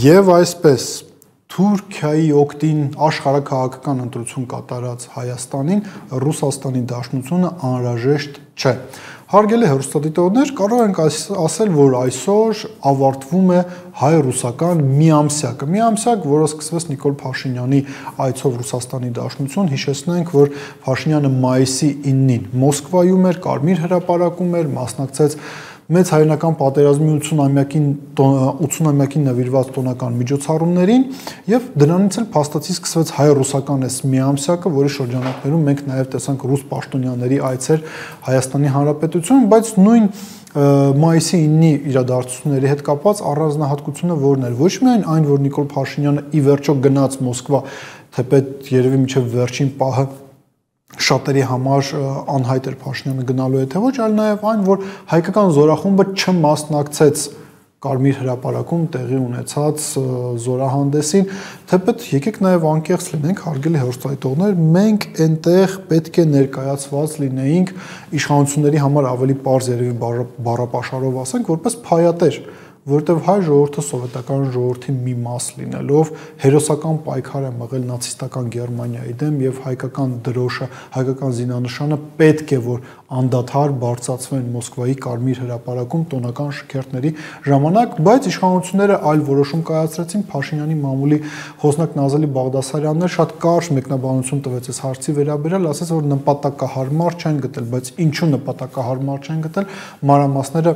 Եվ այսպես Թուրքիայի օգտին աշխարհաքաղաքական ընտրություն կատարած Հայաստանին Ռուսաստանի Դաշնությունը անհրաժեշտ չէ։ Հարգելի հեռուստադիտողներ, կարող ենք ասել, որ այսօր ավարտվում է հայ-ռուսական միամսյակը։ Միամսյակ, որը սկսվեց Նիկոլ Փաշինյանի այցով Ռուսաստանի Դաշնություն, հիշեցնենք, որ Փաշինյանը մայիսի 9-ին Մոսկվայում էր, Կարմիր հրապարակում էր, մասնակցեց Մեծ հայրենական պատերազմի 80-ամյակին նվիրված տոնական միջոցառումներին եւ դրանից էլ փաստացի սկսվեց հայ-ռուսական այս միամսյակը, որի շրջանակներում մենք նաեւ տեսանք ռուս պաշտոնյաների այցեր Հայաստանի Հանրապետություն, բայց նույն մայիսի 9-ի իրադարձությունների հետ կապված առանձնահատկությունը որն էր, ոչ միայն այն, որ Նիկոլ Փաշինյանը ի վերջո գնաց Մոսկվա, թեպետ երևի մինչև վերջին պահը շատերի համար անհայտ էր Փաշինյանը գնալու է թե ոչ, այլ նաև այն, որ հայկական զորախումբը չմասնակցեց Կարմիր հրապարակում տեղի ունեցած զորահանդեսին, թեպետ եկեք նաև անկեղծ լինենք, հարգելի հեռուստադիտողներ, մենք այնտեղ պետք է ներկայացված լինեինք իշխանությունների համար ավելի պարզ երևի բառապաշարով ասենք, որպես փայատեր, որտեղ հայ ժողովուրդը սովետական ժողովրդի մի մաս լինելով հերոսական պայքար է մղել նացիստական Գերմանիայի դեմ եւ հայկական դրոշը, հայկական զինանշանը պետք է որ անդադար բարձրացվեն Մոսկվայի Կարմիր հրապարակում տոնական շքերթների ժամանակ, բայց իշխանությունները այլ որոշում կայացրեցին, Փաշինյանի մամուլի խոսնակ Նազելի Բաղդասարյանն շատ կարճ մեկնաբանություն տվեց այս հարցի վերաբերյալ, ասաց որ նպատակահարմար չեն գտել, բայց ինչու նպատակահարմար չեն գտել, մանրամասները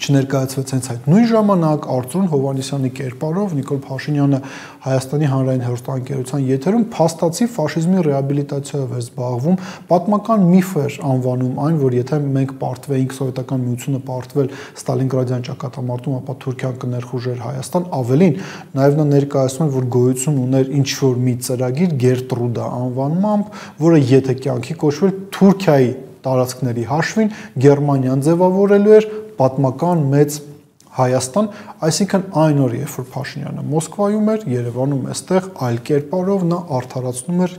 չներկայացվեց հենց այդ նույն ժամանակ Արծրուն Հովհաննիսյանի կերպարով Նիկոլ Փաշինյանը Հայաստանի հանրային հեռուստաընկերության եթերում փաստացի ֆաշիզմի ռեաբիլիտացիայով էր զբաղվում, պատմական միֆ էր անվանում այն, որ եթե մենք պարտվեինք Սովետական Միությունը պարտվել Ստալինգրադյան ճակատամարտում, ապա Թուրքիան կներխուժեր Հայաստան, ավելին, նաև նա ներկայացնում էր, որ գոյություն ուներ ինչ-որ մի ծրագիր Գերտրուդա անվանմամբ, որը եթե կյանքի կոչվել Թուրքիայի տարածքների հաշվին Գերմանիան ձևավորելու էր պատմական մեծ Հայաստան, այսինքն այն օր, երբ որ Փաշինյանը Մոսկվայում էր, Երևանում էստեղ այլ կերպարով նա արդարացնում էր,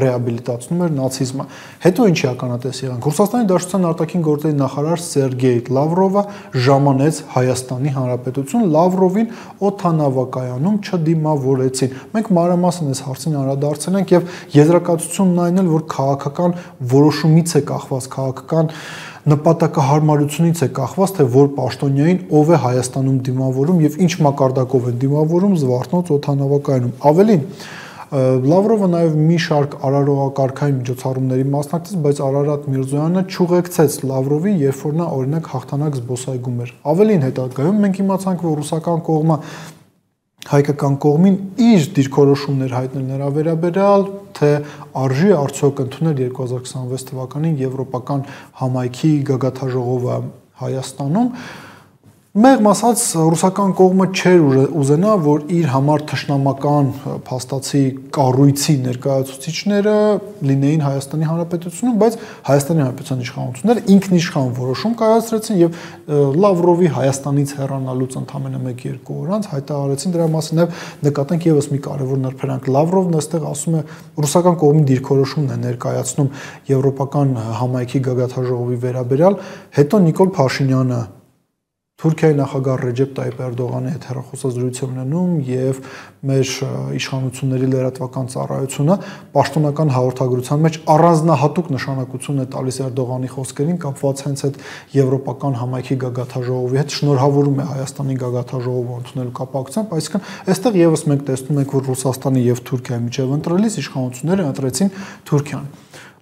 ռեաբիլիտացնում էր նացիզմը։ Հետո ինչի ականատես եղանք։ Ռուսաստանի Դաշնության արտաքին գործերի նախարար Սերգեյ Լավրովը ժամանեց Հայաստանի Հանրապետություն, Լավրովին օդանավակայանում չդիմավորեցին։ Մենք մանրամասն այս հարցին անդրադարձել ենք եւ եզրակացությունն այն էլ, որ քաղաքական որոշումից է կախված, քաղաքական նպատակահարմարությունից է կախված, թե որ պաշտոնյային ով է Հայաստանում դիմավորում եւ ինչ մակարդակով են դիմավորում Զվարթնոց օդանավակայանում։ Ավելին, Լավրովը նաեւ մի շարք արարողակարգային միջոցառումների մասնակցեց, բայց Արարատ Միրզոյանը չուղեկցեց Լավրովին, երբ որ նա օրինակ հաղթանակ զբոսայգում էր։ Ավելին հետագայում մենք իմացանք, որ ռուսական կողմը հայկական կողմին իր դիրքորոշումներ հայտնել նրա վերաբերյալ, թե արժի արդյոք ընդունել 2026 թվականին եվրոպական համայնքի գագաթաժողովը Հայաստանում, մեղմ ասած ռուսական կողմը չէր ուզենա, որ իր համար թշնամական փաստացի կառույցի ներկայացուցիչները լինեին Հայաստանի Հանրապետությունում, բայց Հայաստանի Հանրապետության իշխանությունները ինքնիշխան որոշում կայացրեցին եւ Լավրովի Հայաստանից հեռանալուց ընդամենը 1-2 օր անց հայտարարեցին դրա մասին եւ նկատենք եւս մի կարեւոր նրբերանգ։ Լավրովն այստեղ ասում է ռուսական կողմի դիրքորոշումն է ներկայացնում եվրոպական համայնքի գագաթաժողովի վերաբերյալ, հետո Նիկոլ Փաշինյանը Թուրքիայի նախագահ Ռեջեփ Տայիպ Էրդողանի հետ հեռախոսազրույց է ունենում եւ մեր իշխանությունների լրատվական ծառայությունը պաշտոնական հաղորդագրության մեջ առանձնահատուկ նշանակություն է տալիս Էրդողանի խոսքերին կապված հենց այդ եվրոպական համայնքի գագաթաժողովի հետ, շնորհավորում է Հայաստանի գագաթաժողովը ընդունելու կապակցությամբ, այսինքն այստեղ եւս մենք տեսնում ենք, որ Ռուսաստանի եւ Թուրքիայի միջև ընտրելիս իշխանությունները ընտրեցին Թուրքիան։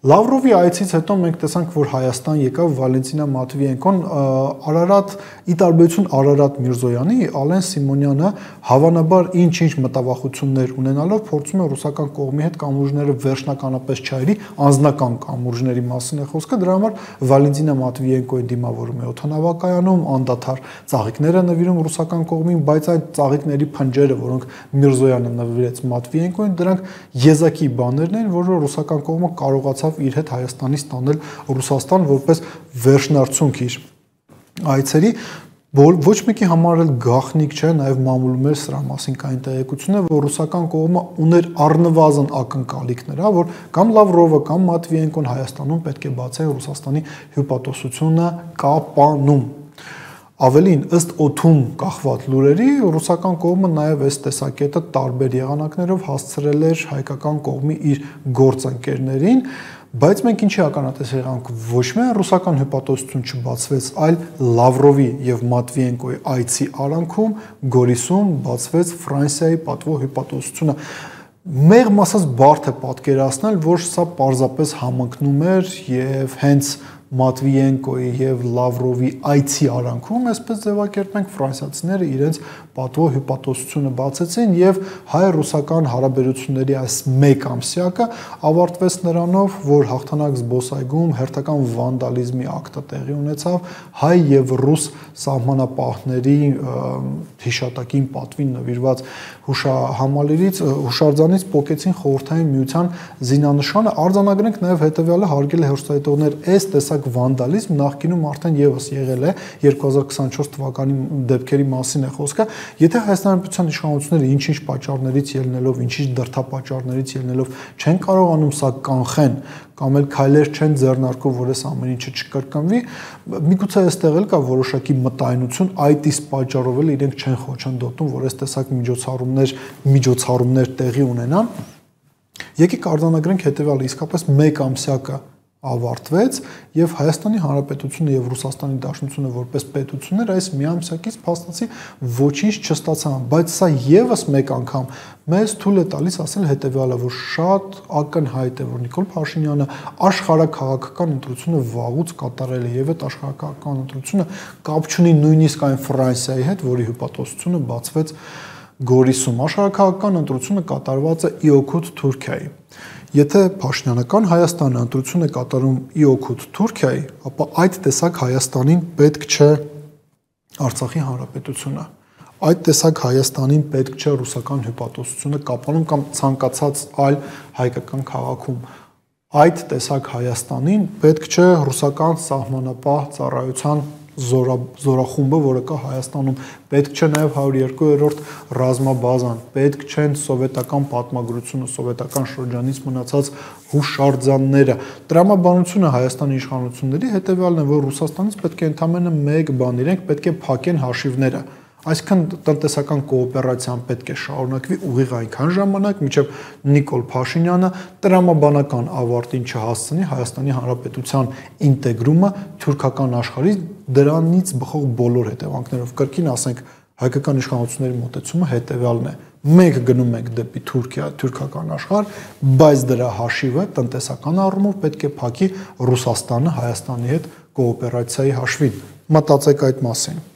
Լավրովի այցից հետո մենք տեսանք, որ Հայաստան եկավ Վալենտինա Մատվիենկոն, Արարատ, ի տարբերություն Արարատ Միրզոյանի, Ալեն Սիմոնյանը հավանաբար ինչ-ինչ մտավախություններ ունենալով փորձում է ռուսական կողմի հետ կամուրջները վերջնականապես չայրի, անձնական կամուրջների մասին է խոսքը, դրա համար Վալենտինա Մատվիենկոյի դիմավորում է օդանավակայանում, անդադար ծաղիկներ է նվիրում ռուսական կողմին, բայց այդ ծաղիկների փնջերը, որոնք Միրզոյանը նվիրեց Մատվիենկոյին, դրանք եզակի բաներն են, որը ռուսական կողմը կարողացավ իր հետ Հայաստանից տանել Ռուսաստան որպես վերջնարդյունք իր այցերի։ Ոչ մեկի համար էլ գաղտնիք չէ, նաև մամուլում էր սրա մասին կային տեղեկություններ, որ ռուսական կողմը ուներ առնվազն ակնկալիքներ, որ կամ Լավրովը կամ Մատվիենկոն Հայաստանում պետք է բացեն Ռուսաստանի հյուպատոսությունը կապանում։ Ավելին, ըստ օդում կախված լուրերի, ռուսական կողմը նաև այս տեսակետը տարբեր եղանակներով հասցրել էր հայկական կողմի իր գործընկերներին, բայց մենք ինչի ականատես եղանք, ոչ միայն ռուսական հյուպատոսություն չբացվեց, այլ Լավրովի եւ Մատվիենկոյի այցի արանքում Գորիսում բացվեց Ֆրանսիայի պատվո հյուպատոսությունը։ Մեղմ ասած բարդ է պատկերացնել, որ սա պարզապես համընկնում էր եւ հենց Մատվիենկոյի եւ Լավրովի այցի արանքում, այսպես ձևակերպենք, ֆրանսիացիները իրենց պատվո հյուպատոսությունը բացեցին եւ հայ-ռուսական հարաբերությունների այս մեկ ամսյակը ավարտվեց նրանով, որ հաղթանակ զբոսայգում հերթական վանդալիզմի ակտը տեղի ունեցավ հայ եւ ռուս սահմանապահների հիշատակին պատվին նվիրված հուշահամալիրից հուշարձանից պոկեցին խորհրդային միության զինանշանը, արձանագրենք նաեւ հետեւյալը, հարգելի հեռուստադիտողներ, այս տեսակ վանդալիզմ նախկինում արդեն եւս եղել է 2024 թվականի դեպքերի մասին է խոսքը, եթե Հայաստանի Հանրապետության իշխանությունները ինչ-ինչ պատճառներից ելնելով, ինչ-ինչ դրդապատճառներից ելնելով չեն կարողանում սա կանխեն կամ էլ քայլեր չեն ձեռնարկում, որ այս ամեն ինչը չկրկնվի, միգուցե այստեղ էլ կա որոշակի մտայնություն, այդ իսկ պատճառով էլ իրենք չեն խոչընդոտում, որ այս տեսակ միջոցառումներ տեղի ունենան։ Եկեք արձանագրենք հետեւյալը, իսկապես մեկ ամսյակը ավարտվեց եւ Հայաստանի Հանրապետությունը եւ Ռուսաստանի Դաշնությունը որպես պետություններ այս միամսյակից փաստացի ոչինչ չստացան, բայց սա եւս մեկ անգամ մեզ թույլ է տալիս ասել հետեւյալը, որ շատ ակնհայտ է, որ Նիկոլ Փաշինյանը աշխարհաքաղաքական ընտրությունը վաղուց կատարել է եւ այդ աշխարհաքաղաքական ընտրությունը կապ չունի նույնիսկ այն Ֆրանսիայի հետ, որի հյուպատոսությունը բացվեց Գորիսում, աշխարհաքաղաքական ընտրությունը կատարված է ի օգուտ Թուրքիայի։ Եթե Փաշինյանական Հայաստանը ընտրություն է կատարում ի օգուտ Թուրքիայի, ապա այդ տեսակ Հայաստանին պետք չէ Արցախի հանրապետությունը, այդ տեսակ Հայաստանին պետք չէ ռուսական հյուպատոսությունը կապանում կամ ցանկացած այլ հայկական քաղաքում, այդ տեսակ Հայաստանին պետք չէ ռուսական սահմանապահ ծառայության զորախումբը, որը կա Հայաստանում, պետք չէ նաև 102-րդ ռազմաբազան, պետք չեն սովետական պատմագրությունը, սովետական շրջանից մնացած հուշարձանները։ Տրամաբանությունը Հայաստանի իշխանությունների հետևյալն է, որ Ռուսաստանից պետք է ընդամենը մեկ բան, իրենք պետք է փակեն հաշիվները, այսինքն տնտեսական կոոպերացիան պետք է շարունակվի ուղիղ այնքան ժամանակ, մինչև Նիկոլ Փաշինյանը տրամաբանական ավարտին չհասցնի Հայաստանի Հանրապետության ինտեգրումը թուրքական աշխարհի դրանից բխող բոլոր հետևանքներով։ Կրկին ասենք, հայկական իշխանությունների մոտեցումը հետևյալն է. մենք գնում ենք դեպի Թուրքիա, թուրքական աշխարհ, բայց դրա հաշիվը տնտեսական առումով պետք է փակի Ռուսաստանը Հայաստանի հետ կոոպերացիայի հաշվին։ Մտածեք այդ մասին։